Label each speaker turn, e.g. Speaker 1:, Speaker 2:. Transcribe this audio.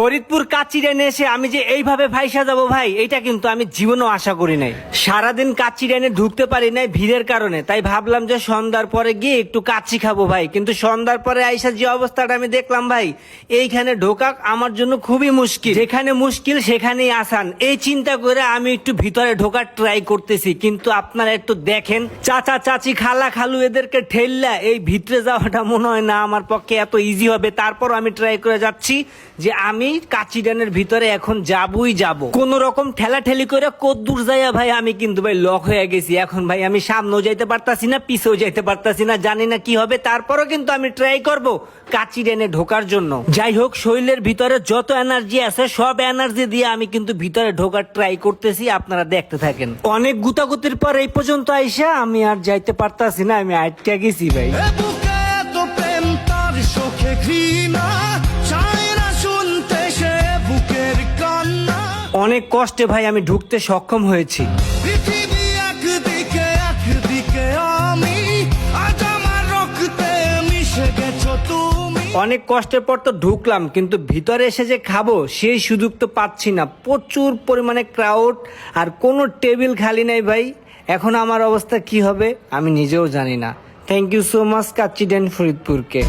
Speaker 1: ফরিদপুর কাচিডানে এসে আমি যে এইভাবে ভাইসা যাবো ভাই, এটা কিন্তু আমি জীবনেও আশা করি নাই। সারাদিন কাচিডানে ঢুকতে পারি নাই ভিড়ের কারণে, তাই ভাবলাম যে সন্ধ্যার পরে গিয়ে একটু কাচ্চি খাবো ভাই। কিন্তু সন্ধ্যার পরে আইসা যে অবস্থাটা আমি দেখলাম ভাই, এইখানে ঢোকা আমার জন্য খুবই মুশকিল। যেখানে মুশকিল সেখানেই আসান, এই চিন্তা করে আমি একটু ভিতরে ঢোকার ট্রাই করতেছি। কিন্তু আপনারা একটু দেখেন, চাচা চাচি খালা খালু এদেরকে ঠেললা এই ভিতরে যাওয়াটা মনে হয় না আমার পক্ষে এত ইজি হবে। তারপর আমি ট্রাই করে যাচ্ছি যে আমি কাচিডানের ভিতরে এখন যাবই যাব। কোন রকম ঠেলাঠেলি করে কদ্দুর যাইয়া ভাই আমি কিন্তু ভাই লক হয়ে গেছি। এখন ভাই আমি সামনেও যাইতে পারতাছি না, পিছেও যাইতে পারতাছি না, জানি না কি হবে। তারপরও কিন্তু আমি ট্রাই করব কাচিডানে ঢোকার জন্য। যাই হোক, শরীরের ভিতরে যত এনার্জি আছে সব এনার্জি দিয়ে আমি কিন্তু ভিতরে ঢোকার ট্রাই করতেছি। আপনারা দেখতে থাকেন। অনেক গুতাগুতির পর এই পর্যন্ত আইসা আমি আর যাইতে পারতাছি না, আমি আটকে গেছি ভাই। অনেক কষ্টে ভাই আমি ঢুকতে সক্ষম হয়েছি। অনেক কষ্টের পর তো ঢুকলাম, কিন্তু ভিতরে এসে যে খাবো সেই সুযোগ তো পাচ্ছি না। প্রচুর পরিমাণে ক্রাউড আর কোনো টেবিল খালি নাই ভাই। এখন আমার অবস্থা কি হবে আমি নিজেও জানি না। থ্যাংক ইউ সো মাচ কাচিডান ফরিদপুরকে।